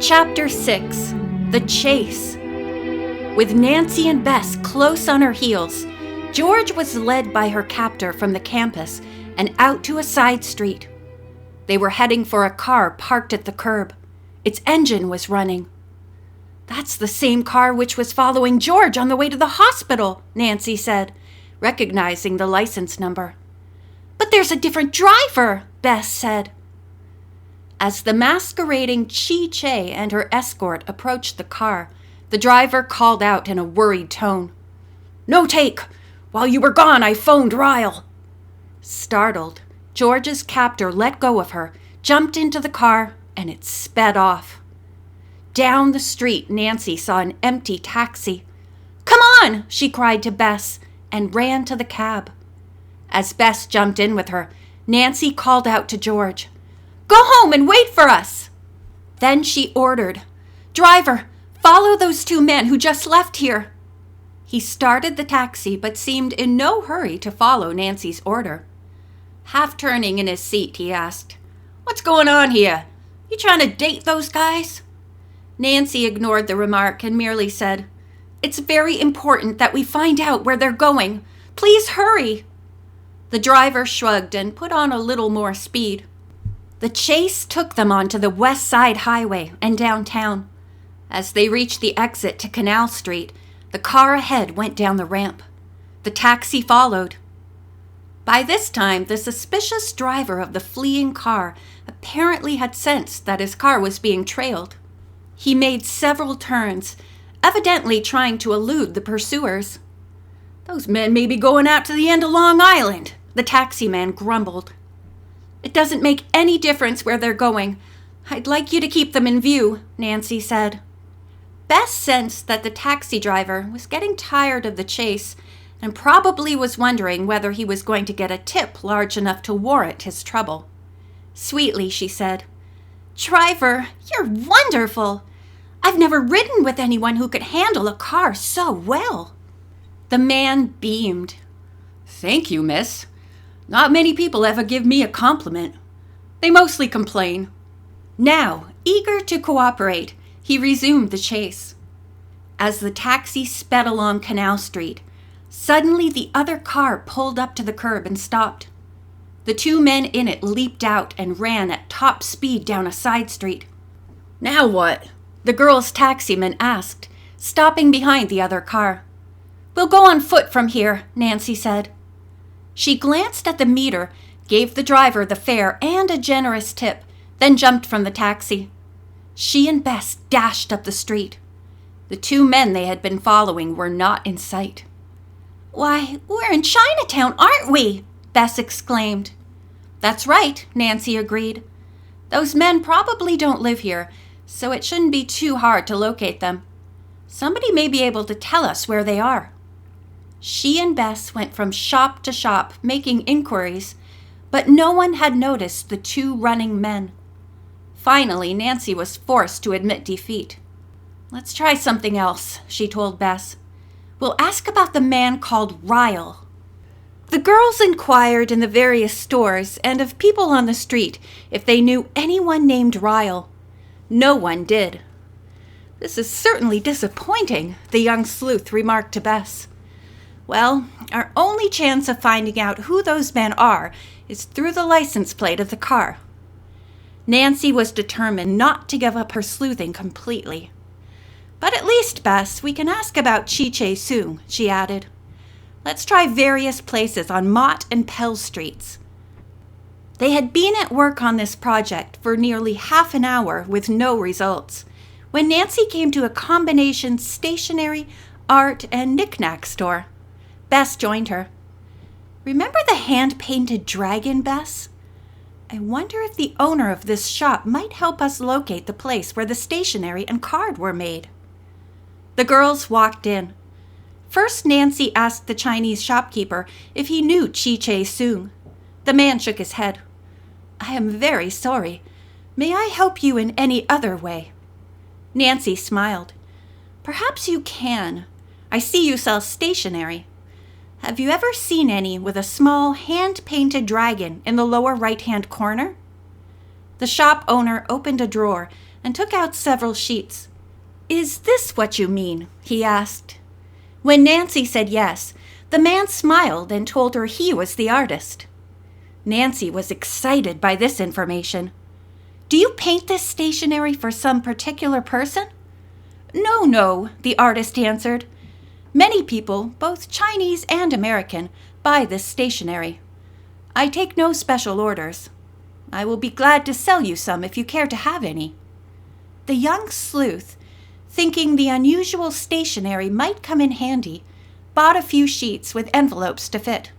Chapter 6. The Chase. With Nancy and Bess close on her heels, George was led by her captor from the campus and out to a side street. They were heading for a car parked at the curb. Its engine was running. "That's the same car which was following George on the way to the hospital," Nancy said, recognizing the license number. "But there's a different driver," Bess said. As the masquerading Chi-Che and her escort approached the car, the driver called out in a worried tone, "No take! While you were gone, I phoned Ryle." Startled, George's captor let go of her, jumped into the car, and it sped off. Down the street, Nancy saw an empty taxi. "Come on!" she cried to Bess, and ran to the cab. As Bess jumped in with her, Nancy called out to George, "Go home and wait for us!" Then she ordered, "Driver, follow those two men who just left here." He started the taxi but seemed in no hurry to follow Nancy's order. Half turning in his seat, he asked, "What's going on here? You trying to date those guys?" Nancy ignored the remark and merely said, "It's very important that we find out where they're going. Please hurry." The driver shrugged and put on a little more speed. The chase took them onto the West Side Highway and downtown. As they reached the exit to Canal Street, the car ahead went down the ramp. The taxi followed. By this time, the suspicious driver of the fleeing car apparently had sensed that his car was being trailed. He made several turns, evidently trying to elude the pursuers. "Those men may be going out to the end of Long Island," the taxi man grumbled. "It doesn't make any difference where they're going. I'd like you to keep them in view," Nancy said. Bess sensed that the taxi driver was getting tired of the chase and probably was wondering whether he was going to get a tip large enough to warrant his trouble. Sweetly, she said, "Driver, you're wonderful. I've never ridden with anyone who could handle a car so well." The man beamed. "Thank you, miss. Not many people ever give me a compliment. They mostly complain." Now, eager to cooperate, he resumed the chase. As the taxi sped along Canal Street, suddenly the other car pulled up to the curb and stopped. The two men in it leaped out and ran at top speed down a side street. "Now what?" the girl's taximan asked, stopping behind the other car. "We'll go on foot from here," Nancy said. She glanced at the meter, gave the driver the fare and a generous tip, then jumped from the taxi. She and Bess dashed up the street. The two men they had been following were not in sight. "Why, we're in Chinatown, aren't we?" Bess exclaimed. "That's right," Nancy agreed. "Those men probably don't live here, so it shouldn't be too hard to locate them. Somebody may be able to tell us where they are." She and Bess went from shop to shop, making inquiries, but no one had noticed the two running men. Finally, Nancy was forced to admit defeat. "Let's try something else," she told Bess. "We'll ask about the man called Ryle." The girls inquired in the various stores and of people on the street if they knew anyone named Ryle. No one did. "This is certainly disappointing," the young sleuth remarked to Bess. "Well, our only chance of finding out who those men are is through the license plate of the car." Nancy was determined not to give up her sleuthing completely. "But at least, Bess, we can ask about Chi-Che soon," she added. "Let's try various places on Mott and Pell Streets." They had been at work on this project for nearly half an hour with no results, when Nancy came to a combination stationery, art, and knick-knack store. Bess joined her. "Remember the hand-painted dragon, Bess? I wonder if the owner of this shop might help us locate the place where the stationery and card were made." The girls walked in. First, Nancy asked the Chinese shopkeeper if he knew Chi-Che Soong. The man shook his head. "I am very sorry. May I help you in any other way?" Nancy smiled. "Perhaps you can. I see you sell stationery. Have you ever seen any with a small hand-painted dragon in the lower right-hand corner?" The shop owner opened a drawer and took out several sheets. "Is this what you mean?" he asked. When Nancy said yes, the man smiled and told her he was the artist. Nancy was excited by this information. "Do you paint this stationery for some particular person?" No, the artist answered. "Many people, both Chinese and American, buy this stationery. I take no special orders. I will be glad to sell you some if you care to have any." The young sleuth, thinking the unusual stationery might come in handy, bought a few sheets with envelopes to fit.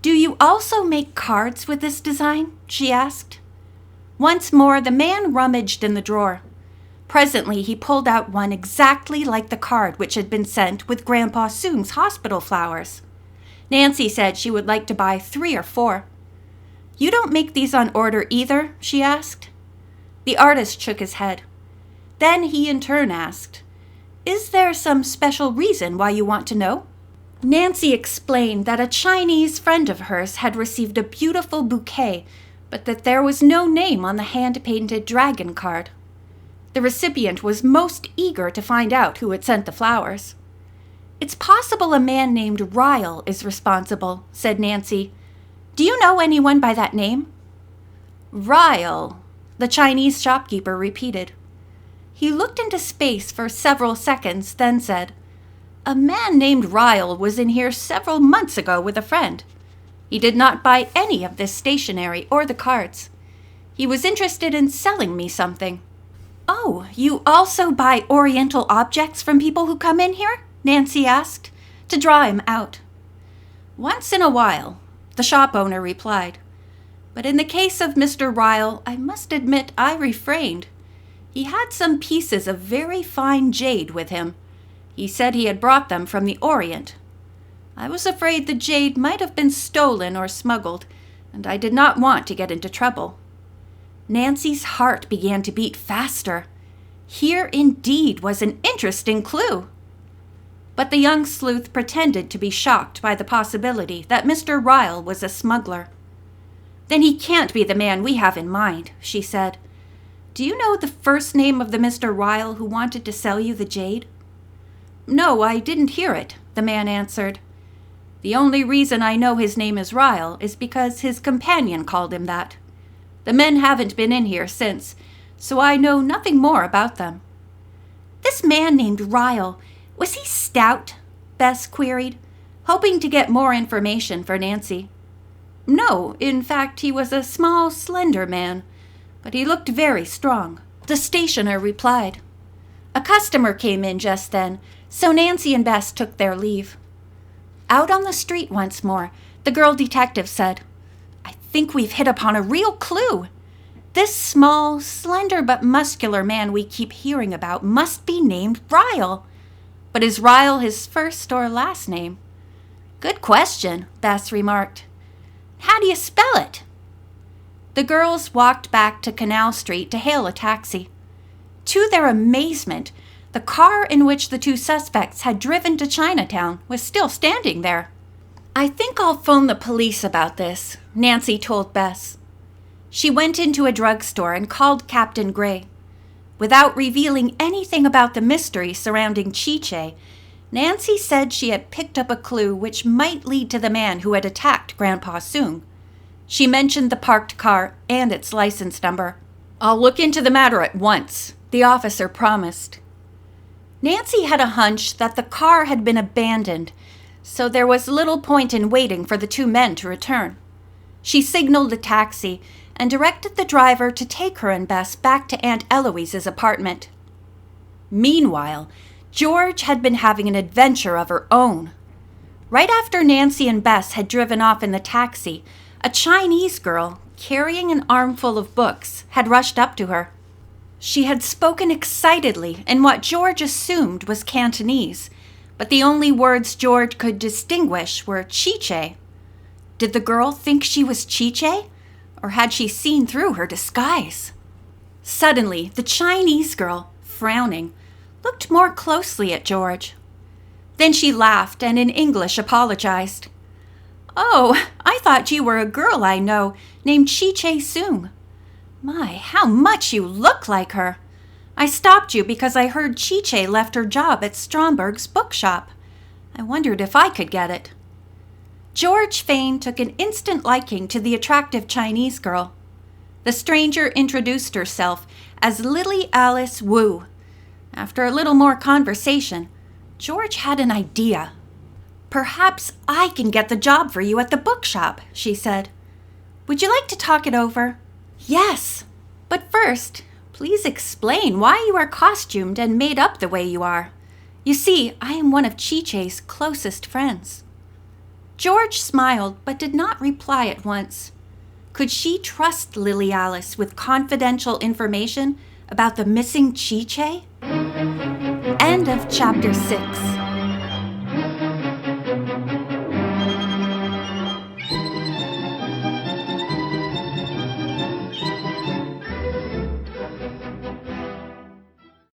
"Do you also make cards with this design?" she asked. Once more, the man rummaged in the drawer. Presently, he pulled out one exactly like the card which had been sent with Grandpa Soong's hospital flowers. Nancy said she would like to buy 3 or 4. "You don't make these on order either?" she asked. The artist shook his head. Then he in turn asked, "Is there some special reason why you want to know?" Nancy explained that a Chinese friend of hers had received a beautiful bouquet, but that there was no name on the hand-painted dragon card. The recipient was most eager to find out who had sent the flowers. "It's possible a man named Ryle is responsible," said Nancy. "Do you know anyone by that name?" "Ryle," the Chinese shopkeeper repeated. He looked into space for several seconds, then said, "A man named Ryle was in here several months ago with a friend. He did not buy any of this stationery or the cards. He was interested in selling me something." "Oh, you also buy Oriental objects from people who come in here?" Nancy asked, to draw him out. "Once in a while," the shop owner replied. "But in the case of Mr. Ryle, I must admit I refrained. He had some pieces of very fine jade with him. He said he had brought them from the Orient. I was afraid the jade might have been stolen or smuggled, and I did not want to get into trouble." Nancy's heart began to beat faster. Here indeed was an interesting clue. But the young sleuth pretended to be shocked by the possibility that Mr. Ryle was a smuggler. "Then he can't be the man we have in mind," she said. "Do you know the first name of the Mr. Ryle who wanted to sell you the jade?" "No, I didn't hear it," the man answered. "The only reason I know his name is Ryle is because his companion called him that. The men haven't been in here since, so I know nothing more about them." "This man named Ryle, was he stout?" Bess queried, hoping to get more information for Nancy. "No, in fact, he was a small, slender man, but he looked very strong," the stationer replied. A customer came in just then, so Nancy and Bess took their leave. Out on the street once more, the girl detective said, "I think we've hit upon a real clue. This small, slender but muscular man we keep hearing about must be named Ryle. But is Ryle his first or last name?" "Good question," Bess remarked. "How do you spell it?" The girls walked back to Canal Street to hail a taxi. To their amazement, the car in which the 2 suspects had driven to Chinatown was still standing there. "I think I'll phone the police about this," Nancy told Bess. She went into a drugstore and called Captain Gray. Without revealing anything about the mystery surrounding Chi-Che, Nancy said she had picked up a clue which might lead to the man who had attacked Grandpa Soong. She mentioned the parked car and its license number. "I'll look into the matter at once," the officer promised. Nancy had a hunch that the car had been abandoned, so there was little point in waiting for the 2 men to return. She signaled a taxi and directed the driver to take her and Bess back to Aunt Eloise's apartment. Meanwhile, George had been having an adventure of her own. Right after Nancy and Bess had driven off in the taxi, a Chinese girl, carrying an armful of books, had rushed up to her. She had spoken excitedly in what George assumed was Cantonese, but the only words George could distinguish were Chi-Che. Did the girl think she was Chi-Che, or had she seen through her disguise? Suddenly, the Chinese girl, frowning, looked more closely at George. Then she laughed and in English apologized. "Oh, I thought you were a girl I know named Chi-Che Soong. My, how much you look like her. I stopped you because I heard Chi-Che left her job at Stromberg's bookshop. I wondered if I could get it. George Fane took an instant liking to the attractive Chinese girl. The stranger introduced herself as Lily Alice Wu. After a little more conversation, George had an idea. "Perhaps I can get the job for you at the bookshop," she said. "Would you like to talk it over?" "Yes, but first, please explain why you are costumed and made up the way you are. You see, I am one of Chi-Che's closest friends." George smiled but did not reply at once. Could she trust Lily Alice with confidential information about the missing Chi-Che? End of Chapter 6.